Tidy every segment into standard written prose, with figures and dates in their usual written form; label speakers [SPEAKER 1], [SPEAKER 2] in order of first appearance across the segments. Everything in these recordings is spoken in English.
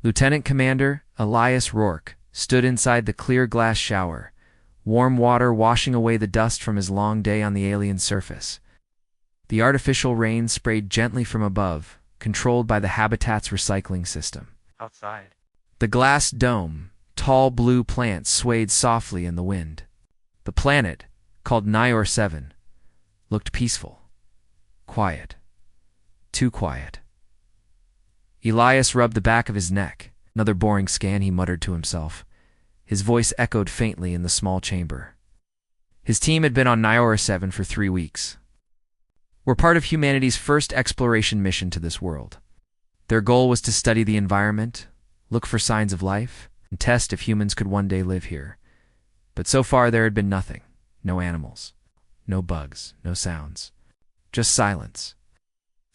[SPEAKER 1] Lieutenant Commander Elias Rourke stood inside the clear glass shower, warm water washing away the dust from his long day on the alien surface. The artificial rain sprayed gently from above, controlled by the habitat's recycling system.
[SPEAKER 2] Outside,
[SPEAKER 1] The glass dome, tall blue plants swayed softly in the wind. The planet, called Nior 7, looked peaceful. Quiet. Too quiet. Elias rubbed the back of his neck. Another boring scan, he muttered to himself. His voice echoed faintly in the small chamber. His team had been on Nior 7 for 3 weeks. Were part of humanity's first exploration mission to this world. Their goal was to study the environment, look for signs of life, and test if humans could one day live here. But so far there had been nothing. No animals. No bugs. No sounds. Just silence.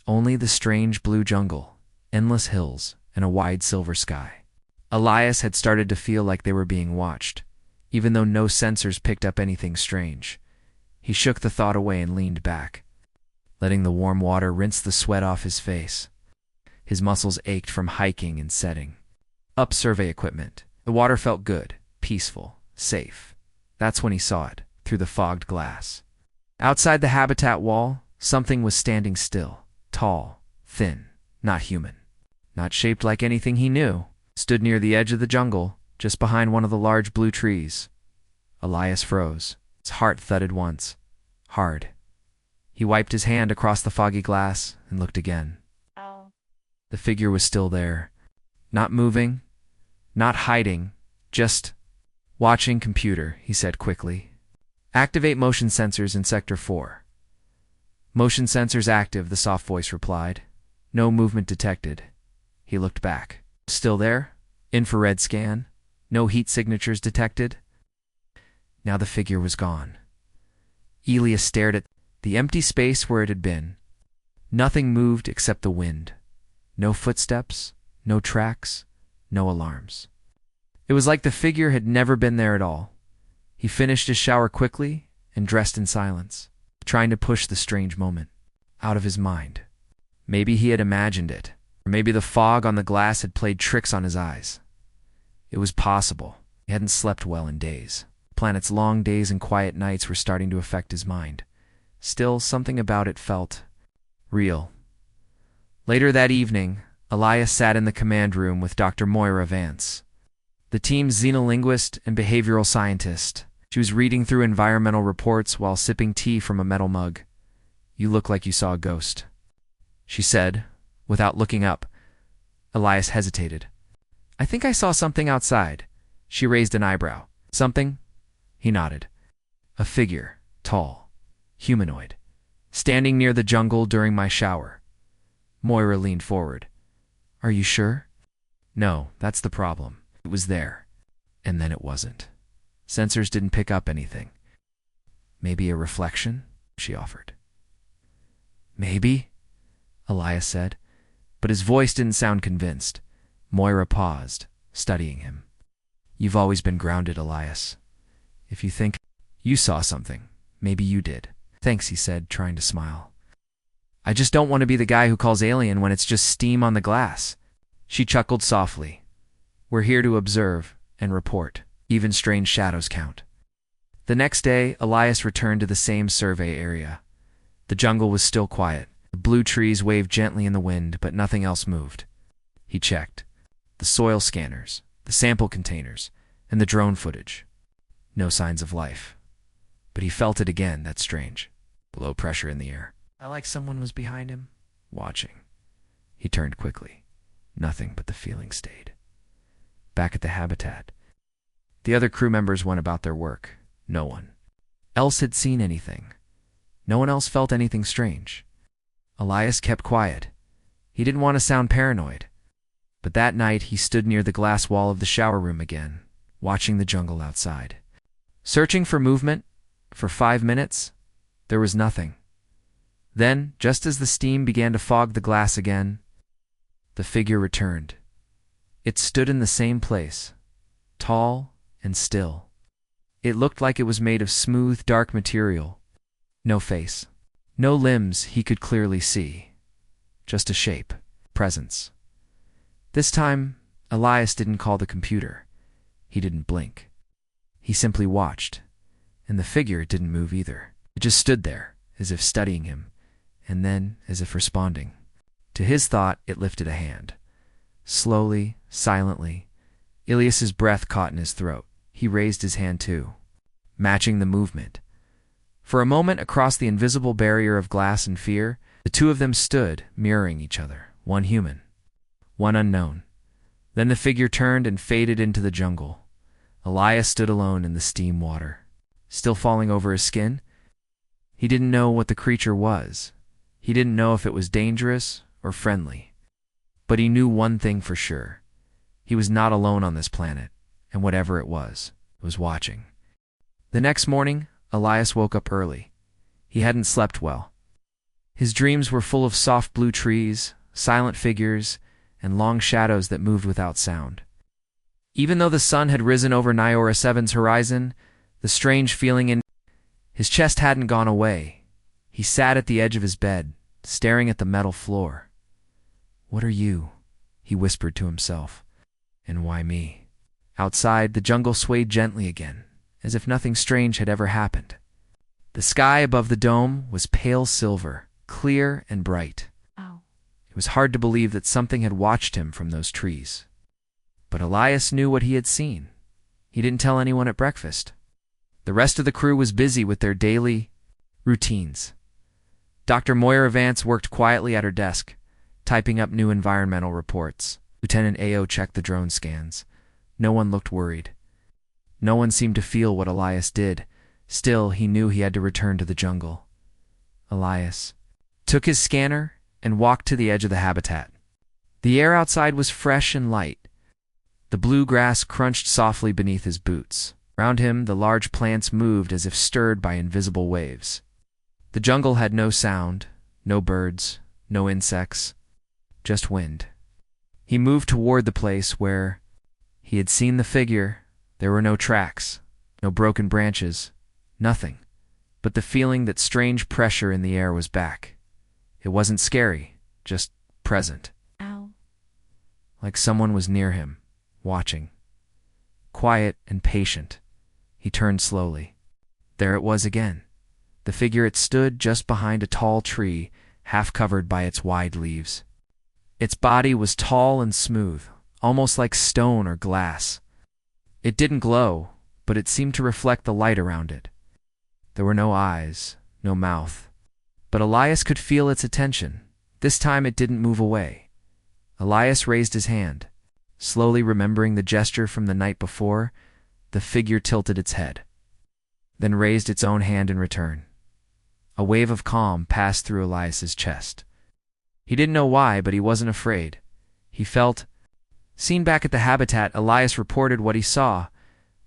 [SPEAKER 1] Only the strange blue jungle, endless hills, and a wide silver sky. Elias had started to feel like they were being watched, even though no sensors picked up anything strange. He shook the thought away and leaned back, letting the warm water rinse the sweat off his face. His muscles ached from hiking and setting up survey equipment. The water felt good, peaceful, safe. That's when he saw it, through the fogged glass. Outside the habitat wall, something was standing still, tall, thin, not human. Not shaped like anything he knew, stood near the edge of the jungle, just behind one of the large blue trees. Elias froze. His heart thudded once, hard. He wiped his hand across the foggy glass and looked again.
[SPEAKER 2] Ow.
[SPEAKER 1] The figure was still there, not moving, not hiding, just watching. Computer, he said quickly. Activate motion sensors in Sector 4. Motion sensors active, the soft voice replied. No movement detected. He looked back. Still there? Infrared scan. No heat signatures detected. Now the figure was gone. Elias stared at the empty space where it had been. Nothing moved except the wind. No footsteps, no tracks, no alarms. It was like the figure had never been there at all. He finished his shower quickly and dressed in silence, trying to push the strange moment out of his mind. Maybe he had imagined it, or maybe the fog on the glass had played tricks on his eyes. It was possible. He hadn't slept well in days. The planet's long days and quiet nights were starting to affect his mind. Still, something about it felt real. Later that evening, Elias sat in the command room with Dr. Moira Vance, the team's xenolinguist and behavioral scientist. She was reading through environmental reports while sipping tea from a metal mug. "You look like you saw a ghost," she said, without looking up. Elias hesitated. "I think I saw something outside." She raised an eyebrow. "Something?" He nodded. "A figure, tall, humanoid, standing near the jungle during my shower." Moira leaned forward. "Are you sure?" "No, that's the problem. It was there, and then it wasn't. Sensors didn't pick up anything." "Maybe a reflection?" she offered. "Maybe," Elias said, but his voice didn't sound convinced. Moira paused, studying him. "You've always been grounded, Elias. If you think you saw something, maybe you did." "Thanks," he said, trying to smile. "I just don't want to be the guy who calls alien when it's just steam on the glass." She chuckled softly. "We're here to observe and report. Even strange shadows count." The next day, Elias returned to the same survey area. The jungle was still quiet. The blue trees waved gently in the wind, but nothing else moved. He checked the soil scanners, the sample containers, and the drone footage. No signs of life. But he felt it again, that strange, low pressure in the air. Like someone was behind him, watching. He turned quickly. Nothing but the feeling stayed. Back at the habitat, the other crew members went about their work. No one else had seen anything. No one else felt anything strange. Elias kept quiet. He didn't want to sound paranoid. But that night he stood near the glass wall of the shower room again, watching the jungle outside. Searching for movement, for 5 minutes, there was nothing. Then, just as the steam began to fog the glass again, the figure returned. It stood in the same place, tall and still. It looked like it was made of smooth, dark material. No face. No limbs he could clearly see. Just a shape, presence. This time, Elias didn't call the computer. He didn't blink. He simply watched, and the figure didn't move either. It just stood there, as if studying him, and then as if responding. To his thought, it lifted a hand. Slowly, silently, Ilias's breath caught in his throat. He raised his hand too, matching the movement. For a moment, across the invisible barrier of glass and fear, the two of them stood, mirroring each other, one human, one unknown. Then the figure turned and faded into the jungle. Elias stood alone in the steam water, still falling over his skin. He didn't know what the creature was. He didn't know if it was dangerous or friendly. But he knew one thing for sure. He was not alone on this planet, and whatever it was watching. The next morning, Elias woke up early. He hadn't slept well. His dreams were full of soft blue trees, silent figures, and long shadows that moved without sound. Even though the sun had risen over Nyora 7's horizon, the strange feeling in his chest hadn't gone away. He sat at the edge of his bed, staring at the metal floor. "What are you?" he whispered to himself. "And why me?" Outside, the jungle swayed gently again, as if nothing strange had ever happened. The sky above the dome was pale silver, clear and bright. It was hard to believe that something had watched him from those trees. But Elias knew what he had seen. He didn't tell anyone at breakfast. The rest of the crew was busy with their daily routines. Dr. Moira Vance worked quietly at her desk, typing up new environmental reports. Lieutenant Ao checked the drone scans. No one looked worried. No one seemed to feel what Elias did. Still, he knew he had to return to the jungle. Elias took his scanner and walked to the edge of the habitat. The air outside was fresh and light. The blue grass crunched softly beneath his boots. Around him, the large plants moved as if stirred by invisible waves. The jungle had no sound, no birds, no insects, just wind. He moved toward the place where he had seen the figure. There were no tracks, no broken branches, nothing, but the feeling that strange pressure in the air was back. It wasn't scary, just present.
[SPEAKER 2] Ow.
[SPEAKER 1] Like someone was near him, watching. Quiet and patient. He turned slowly. There it was again. The figure it stood just behind a tall tree, half covered by its wide leaves. Its body was tall and smooth, almost like stone or glass. It didn't glow, but it seemed to reflect the light around it. There were no eyes, no mouth. But Elias could feel its attention. This time it didn't move away. Elias raised his hand. Slowly remembering the gesture from the night before, the figure tilted its head, then raised its own hand in return. A wave of calm passed through Elias's chest. He didn't know why, but he wasn't afraid. He felt. Seen back at the habitat, Elias reported what he saw.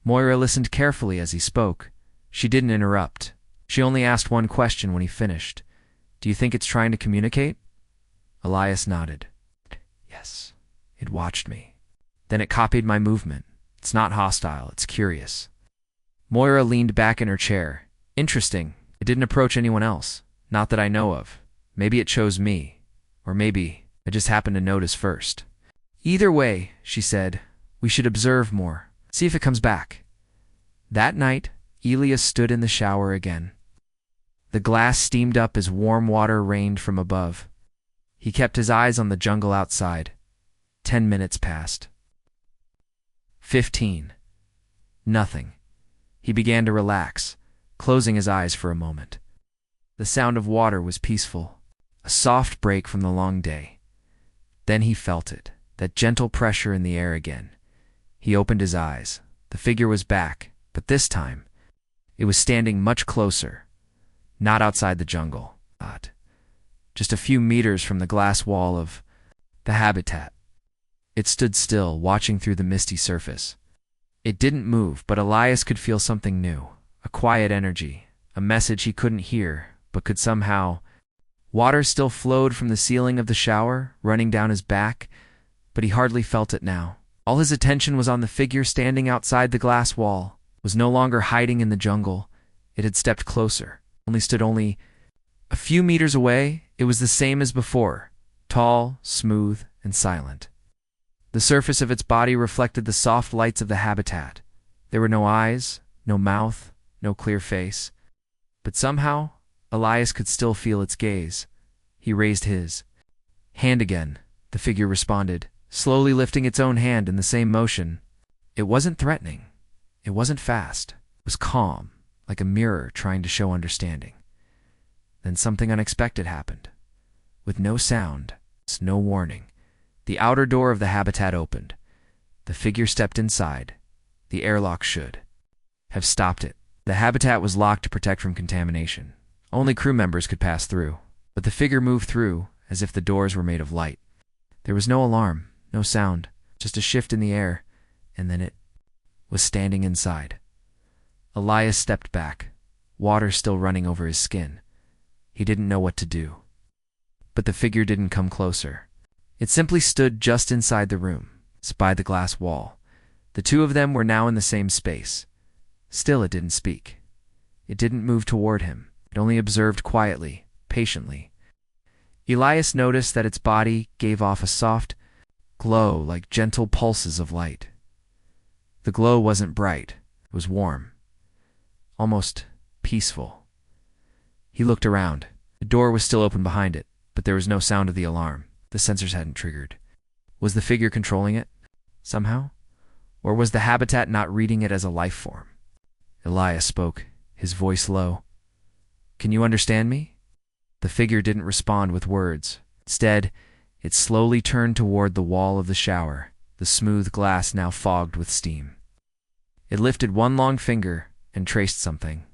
[SPEAKER 1] Moira listened carefully as he spoke. She didn't interrupt. She only asked one question when he finished. "Do you think it's trying to communicate?" Elias nodded. "Yes, it watched me. Then it copied my movement. It's not hostile, it's curious." Moira leaned back in her chair. "Interesting. It didn't approach anyone else. Not that I know of. Maybe it chose me. Or maybe I just happened to notice first." "Either way," she said, "we should observe more. See if it comes back." That night, Elias stood in the shower again. The glass steamed up as warm water rained from above. He kept his eyes on the jungle outside. 10 minutes passed. 15. Nothing. He began to relax, closing his eyes for a moment. The sound of water was peaceful, a soft break from the long day. Then he felt it, that gentle pressure in the air again. He opened his eyes. The figure was back, but this time, it was standing much closer. Not outside the jungle, but just a few meters from the glass wall of the habitat. It stood still, watching through the misty surface. It didn't move, but Elias could feel something new, a quiet energy, a message he couldn't hear, but could somehow. Water still flowed from the ceiling of the shower, running down his back, but he hardly felt it now. All his attention was on the figure standing outside the glass wall, was no longer hiding in the jungle. It had stepped closer. Stood only a few meters away. It was the same as before, tall, smooth, and silent. The surface of its body reflected the soft lights of the habitat. There were no eyes, no mouth, no clear face. But somehow, Elias could still feel its gaze. He raised his hand again. The figure responded, slowly lifting its own hand in the same motion. It wasn't threatening. It wasn't fast. It was calm, like a mirror trying to show understanding. Then something unexpected happened. With no sound, no warning, the outer door of the habitat opened. The figure stepped inside. The airlock should have stopped it. The habitat was locked to protect from contamination. Only crew members could pass through, but the figure moved through as if the doors were made of light. There was no alarm, no sound, just a shift in the air, and then it was standing inside. Elias stepped back, water still running over his skin. He didn't know what to do. But the figure didn't come closer. It simply stood just inside the room, by the glass wall. The two of them were now in the same space. Still it didn't speak. It didn't move toward him. It only observed quietly, patiently. Elias noticed that its body gave off a soft glow like gentle pulses of light. The glow wasn't bright. It was warm, almost peaceful. He looked around. The door was still open behind it, but there was no sound of the alarm. The sensors hadn't triggered. Was the figure controlling it, somehow? Or was the habitat not reading it as a life form? Elias spoke, his voice low. "Can you understand me?" The figure didn't respond with words. Instead, it slowly turned toward the wall of the shower, the smooth glass now fogged with steam. It lifted one long finger and traced something.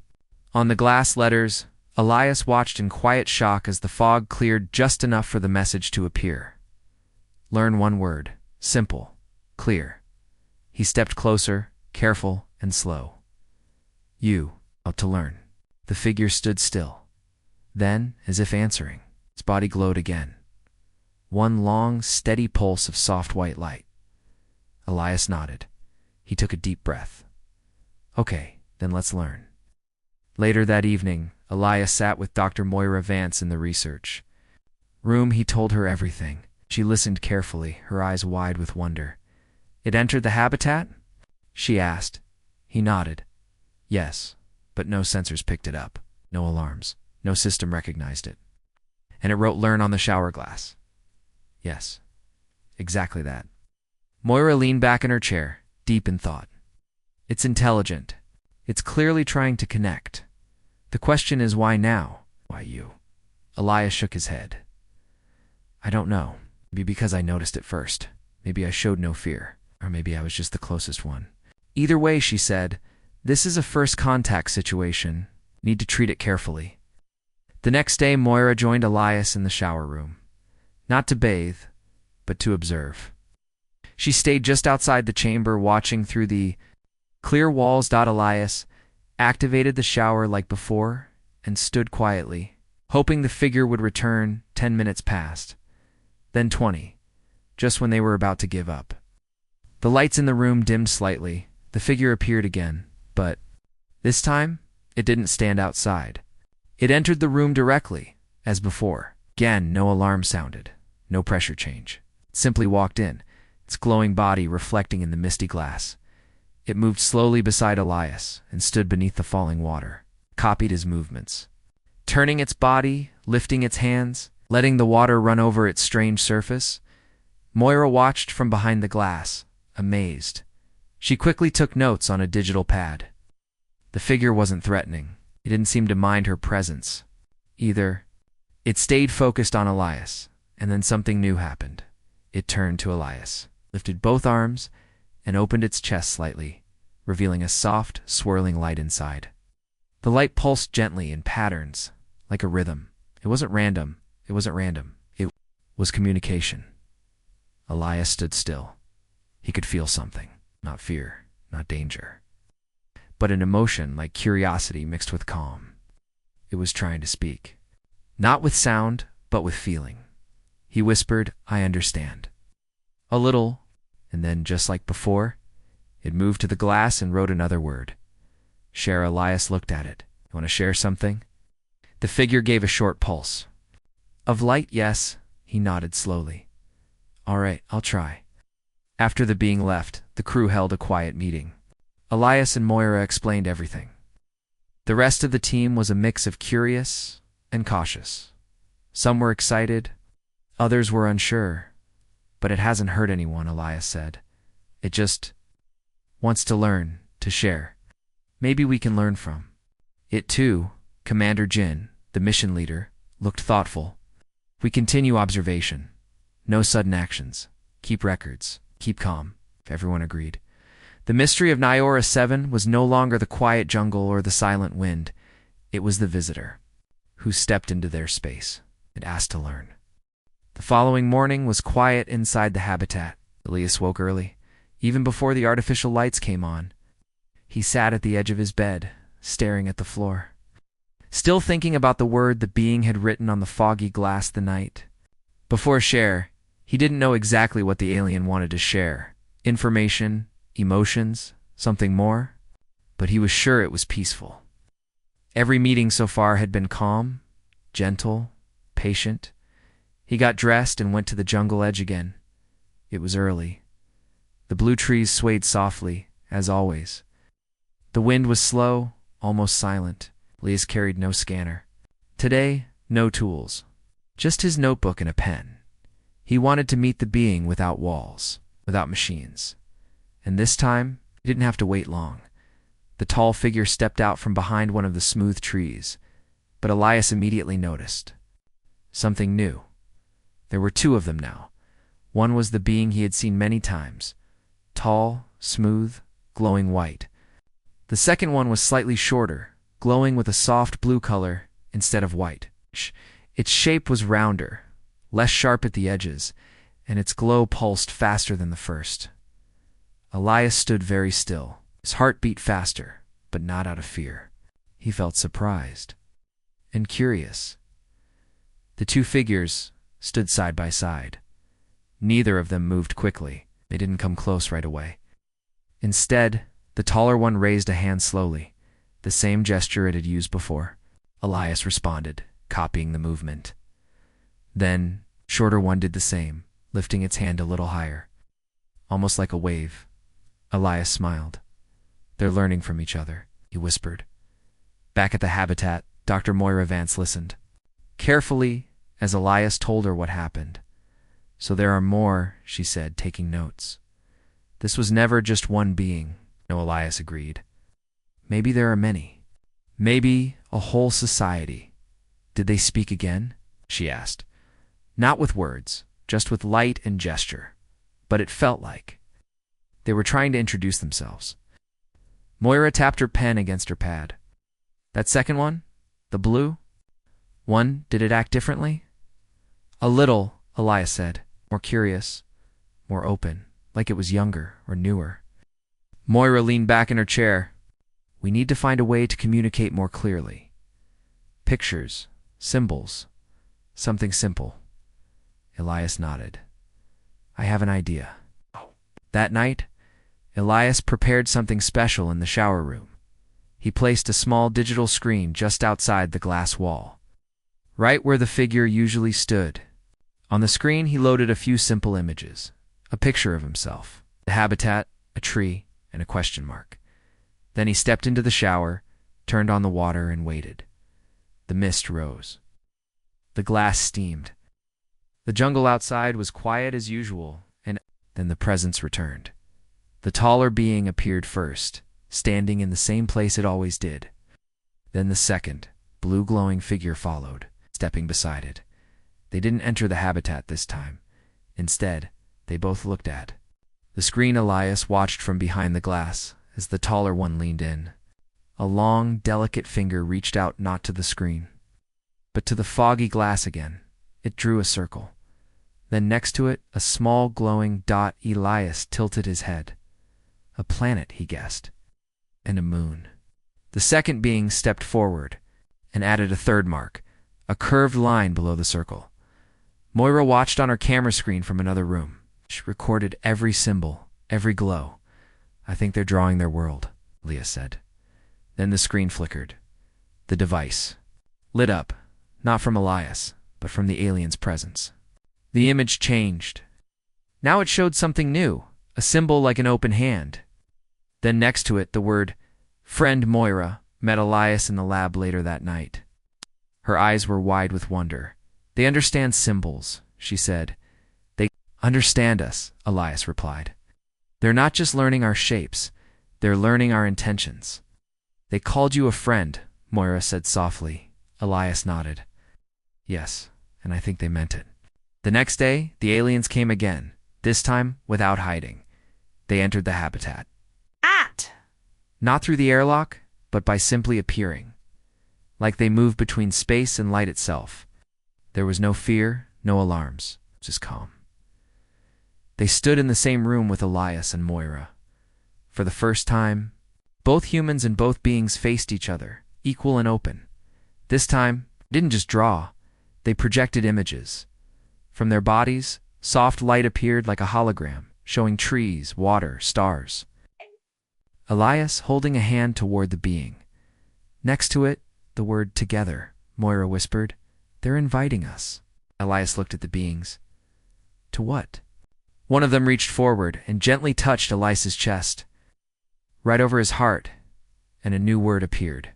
[SPEAKER 1] On the glass letters, Elias watched in quiet shock as the fog cleared just enough for the message to appear. Learn one word. Simple. Clear. He stepped closer, careful and slow. You, out to learn. The figure stood still. Then, as if answering, its body glowed again. One long, steady pulse of soft white light. Elias nodded. He took a deep breath. Okay, then let's learn. Later that evening, Elias sat with Dr. Moira Vance in the research room. He told her everything. She listened carefully, her eyes wide with wonder. It entered the habitat? She asked. He nodded. Yes, but no sensors picked it up. No alarms. No system recognized it. And it wrote learn on the shower glass. Yes, exactly that. Moira leaned back in her chair, deep in thought. It's intelligent. It's clearly trying to connect. The question is why now? Why you? Elias shook his head. I don't know. Maybe because I noticed it first. Maybe I showed no fear. Or maybe I was just the closest one. Either way, she said, this is a first contact situation. Need to treat it carefully. The next day, Moira joined Elias in the shower room. Not to bathe, but to observe. She stayed just outside the chamber, watching through the clear walls. Elias activated the shower like before and stood quietly, hoping the figure would return. 10 minutes passed. Then 20, just when they were about to give up. The lights in the room dimmed slightly. The figure appeared again, but this time, it didn't stand outside. It entered the room directly, as before. Again, no alarm sounded, no pressure change. It simply walked in, its glowing body reflecting in the misty glass. It moved slowly beside Elias and stood beneath the falling water, copied his movements. Turning its body, lifting its hands, letting the water run over its strange surface. Moira watched from behind the glass, amazed. She quickly took notes on a digital pad. The figure wasn't threatening. It didn't seem to mind her presence either. It stayed focused on Elias, and then something new happened. It turned to Elias, lifted both arms, and opened its chest slightly, revealing a soft, swirling light inside. The light pulsed gently in patterns, like a rhythm. It wasn't random. It was communication. Elias stood still. He could feel something, not fear, not danger, but an emotion like curiosity mixed with calm. It was trying to speak. Not with sound, but with feeling. He whispered, I understand. A little, and then, just like before, it moved to the glass and wrote another word. Share. Elias looked at it. You want to share something? The figure gave a short pulse. Of light, yes. He nodded slowly. All right, I'll try. After the being left, the crew held a quiet meeting. Elias and Moira explained everything. The rest of the team was a mix of curious and cautious. Some were excited, others were unsure. But it hasn't hurt anyone, Elias said. It just wants to learn, to share. Maybe we can learn from it too. Commander Jin, the mission leader, looked thoughtful. We continue observation. No sudden actions. Keep records. Keep calm. Everyone agreed. The mystery of Nyora 7 was no longer the quiet jungle or the silent wind. It was the visitor who stepped into their space and asked to learn. The following morning was quiet inside the habitat. Elias woke early, even before the artificial lights came on. He sat at the edge of his bed, staring at the floor, still thinking about the word the being had written on the foggy glass the night before. Share. He didn't know exactly what the alien wanted to share. Information, emotions, something more. But he was sure it was peaceful. Every meeting so far had been calm, gentle, patient. He got dressed and went to the jungle edge again. It was early. The blue trees swayed softly, as always. The wind was slow, almost silent. Elias carried no scanner. Today, no tools. Just his notebook and a pen. He wanted to meet the being without walls, without machines. And this time, he didn't have to wait long. The tall figure stepped out from behind one of the smooth trees. But Elias immediately noticed something new. There were two of them now. One was the being he had seen many times. Tall, smooth, glowing white. The second one was slightly shorter, glowing with a soft blue color instead of white. Its shape was rounder, less sharp at the edges, and its glow pulsed faster than the first. Elias stood very still. His heart beat faster, but not out of fear. He felt surprised and curious. The two figures stood side by side. Neither of them moved quickly. They didn't come close right away. Instead, the taller one raised a hand slowly, the same gesture it had used before. Elias responded, copying the movement. Then, shorter one did the same, lifting its hand a little higher, almost like a wave. Elias smiled. They're learning from each other, he whispered. Back at the habitat, Dr. Moira Vance listened carefully as Elias told her what happened. So there are more, she said, taking notes. This was never just one being. No, Elias agreed. Maybe there are many. Maybe a whole society. Did they speak again? She asked. Not with words, just with light and gesture. But it felt like they were trying to introduce themselves. Moira tapped her pen against her pad. That second one? The blue one, did it act differently? A little, Elias said. More curious, more open, like it was younger or newer. Moira leaned back in her chair. We need to find a way to communicate more clearly. Pictures, symbols, something simple. Elias nodded. I have an idea. That night, Elias prepared something special in the shower room. He placed a small digital screen just outside the glass wall, right where the figure usually stood. On the screen, he loaded a few simple images. A picture of himself, the habitat, a tree, and a question mark. Then he stepped into the shower, turned on the water, and waited. The mist rose. The glass steamed. The jungle outside was quiet as usual, and then the presence returned. The taller being appeared first, standing in the same place it always did. Then the second, blue glowing figure followed, stepping beside it. They didn't enter the habitat this time. Instead, they both looked at the screen. Elias watched from behind the glass as the taller one leaned in. A long, delicate finger reached out not to the screen, but to the foggy glass again. It drew a circle. Then next to it, a small glowing dot. Elias tilted his head. A planet, he guessed, and a moon. The second being stepped forward and added a third mark, a curved line below the circle. Moira watched on her camera screen from another room. She recorded every symbol, every glow. I think they're drawing their world, Leah said. Then the screen flickered. The device lit up, not from Elias, but from the alien's presence. The image changed. Now it showed something new, a symbol like an open hand. Then next to it, the word friend. Moira met Elias in the lab later that night. Her eyes were wide with wonder. They understand symbols, she said. They understand us, Elias replied. They're not just learning our shapes, they're learning our intentions. They called you a friend, Moira said softly. Elias nodded. Yes, and I think they meant it. The next day, the aliens came again, this time without hiding. They entered the habitat. Not through the airlock, but by simply appearing. Like they moved between space and light itself. There was no fear, no alarms, just calm. They stood in the same room with Elias and Moira. For the first time, both humans and both beings faced each other, equal and open. This time, they didn't just draw, they projected images. From their bodies, soft light appeared like a hologram, showing trees, water, stars. Elias holding a hand toward the being. Next to it, the word together, Moira whispered. They're inviting us. Elias looked at the beings. To what? One of them reached forward and gently touched Elias's chest. Right over his heart, and a new word appeared.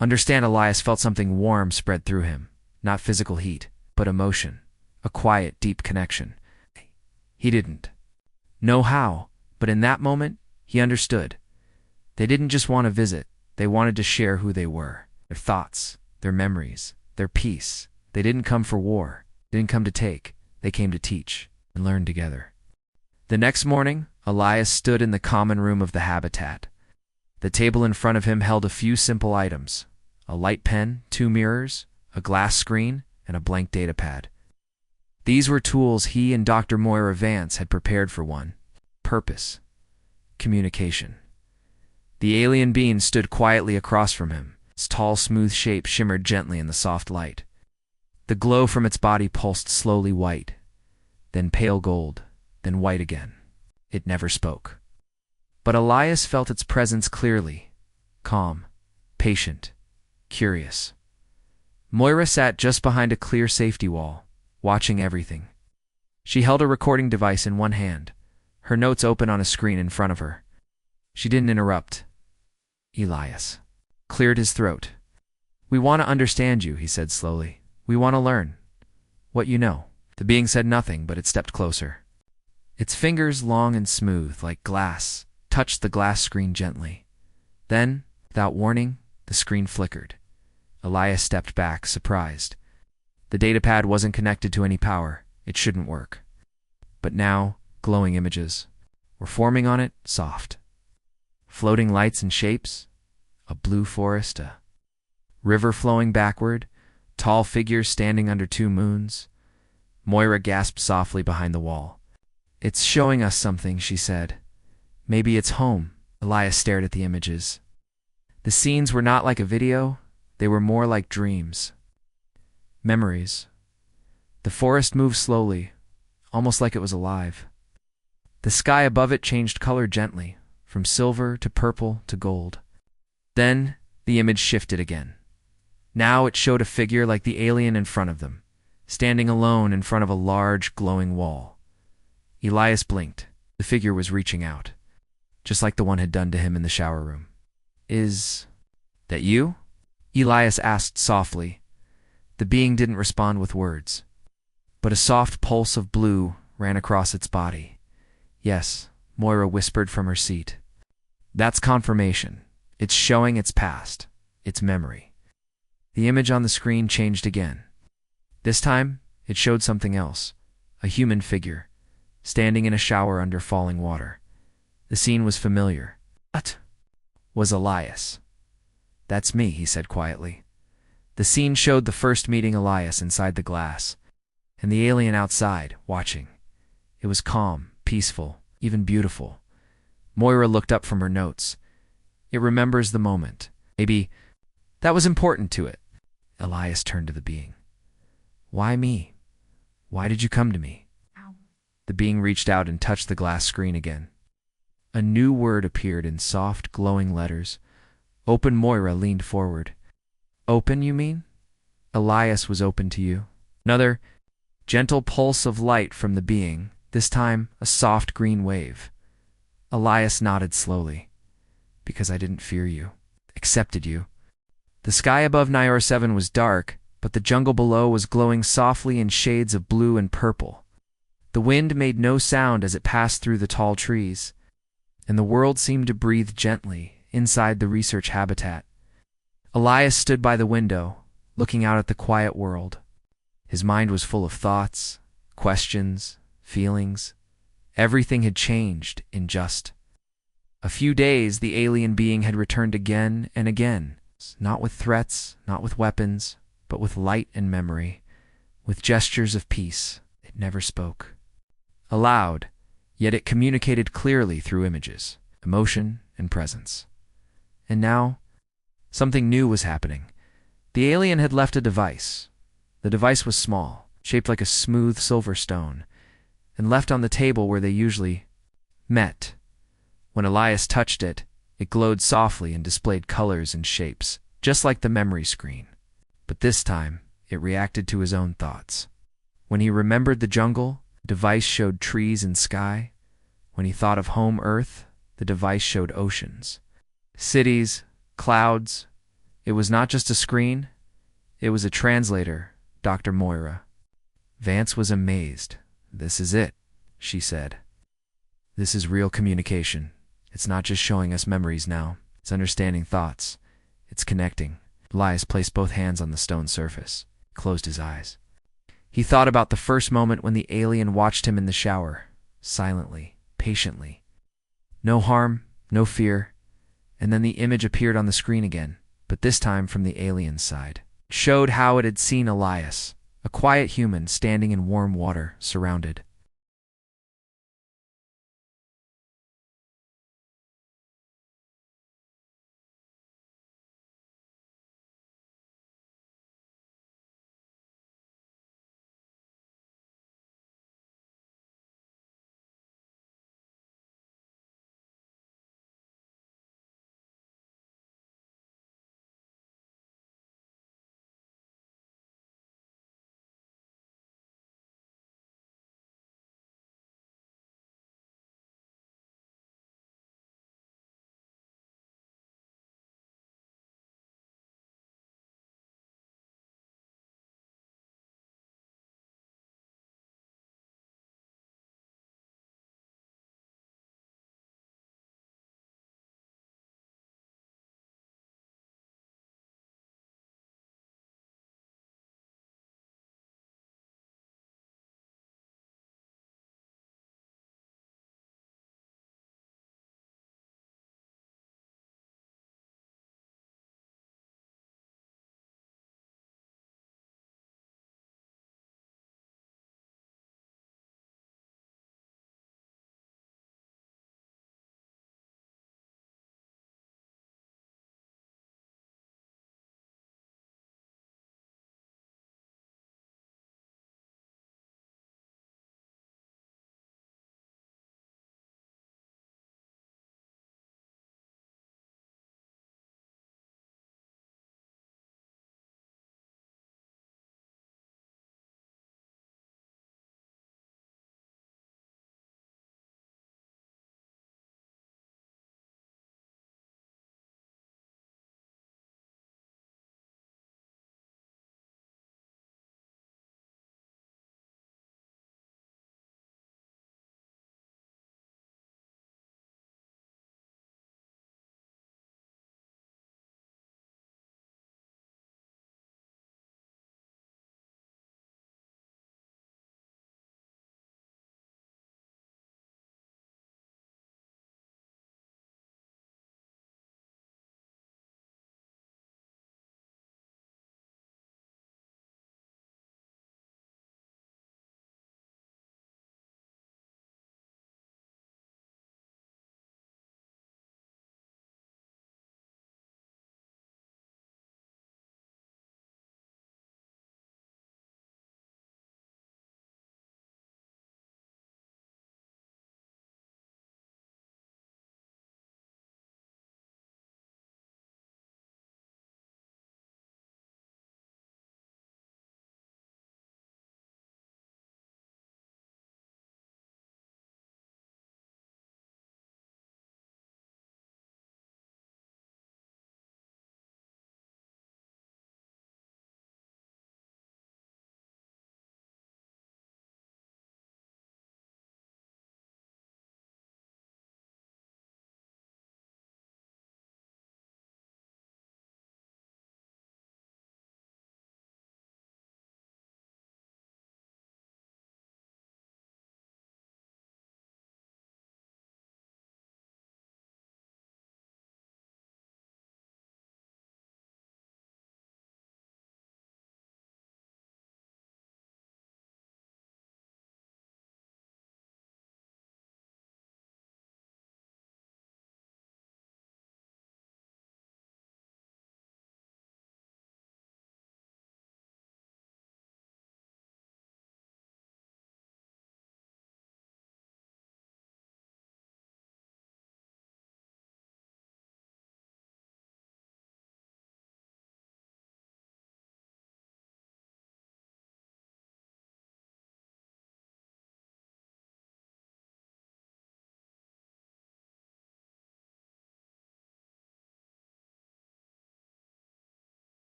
[SPEAKER 1] Understand, Elias felt something warm spread through him. Not physical heat, but emotion. A quiet, deep connection. He didn't know how, but in that moment, he understood. They didn't just want to visit, they wanted to share who they were. Their thoughts, their memories, their peace. They didn't come for war, didn't come to take, they came to teach and learn together. The next morning, Elias stood in the common room of the habitat. The table in front of him held a few simple items. A light pen, 2 mirrors, a glass screen, and a blank datapad. These were tools he and Dr. Moira Vance had prepared for one purpose. Communication. The alien being stood quietly across from him. Its tall, smooth shape shimmered gently in the soft light. The glow from its body pulsed slowly white, then pale gold, then white again. It never spoke. But Elias felt its presence clearly, calm, patient, curious. Moira sat just behind a clear safety wall, watching everything. She held a recording device in one hand, her notes open on a screen in front of her. She didn't interrupt. Elias cleared his throat. We want to understand you, he said slowly. We want to learn what you know. The being said nothing, but it stepped closer. Its fingers, long and smooth, like glass, touched the glass screen gently. Then, without warning, the screen flickered. Elias stepped back, surprised. The datapad wasn't connected to any power. It shouldn't work. But now, glowing images were forming on it, soft. Floating lights and shapes, a blue forest, a river flowing backward, tall figures standing under 2 moons. Moira gasped softly behind the wall. It's showing us something, she said. Maybe it's home. Elias stared at the images. The scenes were not like a video, they were more like dreams. Memories. The forest moved slowly, almost like it was alive. The sky above it changed color gently, from silver to purple to gold. Then the image shifted again. Now it showed a figure like the alien in front of them, standing alone in front of a large, glowing wall. Elias blinked. The figure was reaching out, just like the one had done to him in the shower room. Is that you? Elias asked softly. The being didn't respond with words, but a soft pulse of blue ran across its body. Yes, Moira whispered from her seat. That's confirmation. It's showing its past, its memory. The image on the screen changed again. This time, it showed something else, a human figure, standing in a shower under falling water. The scene was familiar. What? Was Elias. That's me, he said quietly. The scene showed the first meeting Elias inside the glass, and the alien outside, watching. It was calm, peaceful, even beautiful. Moira looked up from her notes. It remembers the moment. Maybe that was important to it. Elias turned to the being. Why me? Why did you come to me? Ow. The being reached out and touched the glass screen again. A new word appeared in soft, glowing letters. Open. Moira leaned forward. Open, you mean? Elias was open to you. Another gentle pulse of light from the being. this time a soft green wave. Elias nodded slowly. Because I didn't fear you. Accepted you. The sky above Nior 7 was dark, but the jungle below was glowing softly in shades of blue and purple. The wind made no sound as it passed through the tall trees, and the world seemed to breathe gently inside the research habitat. Elias stood by the window, looking out at the quiet world. His mind was full of thoughts, questions, feelings. Everything had changed in just a few days. The alien being had returned again and again, not with threats, not with weapons, but with light and memory, with gestures of peace. It never spoke aloud, yet it communicated clearly through images, emotion, and presence. And now, something new was happening. The alien had left a device. The device was small, shaped like a smooth silver stone, and left on the table where they usually met. When Elias touched it, it glowed softly and displayed colors and shapes, just like the memory screen. But this time, it reacted to his own thoughts. When he remembered the jungle, the device showed trees and sky. When he thought of home Earth, the device showed oceans, cities, clouds. It was not just a screen, it was a translator, Dr. Moira. Vance was amazed. This is it, she said. This is real communication. It's not just showing us memories now. It's understanding thoughts. It's connecting. Elias placed both hands on the stone surface, closed his eyes. He thought about the first moment when the alien watched him in the shower, silently, patiently. No harm, no fear. And then the image appeared on the screen again, but this time from the alien's side. It showed how it had seen Elias, a quiet human standing in warm water, surrounded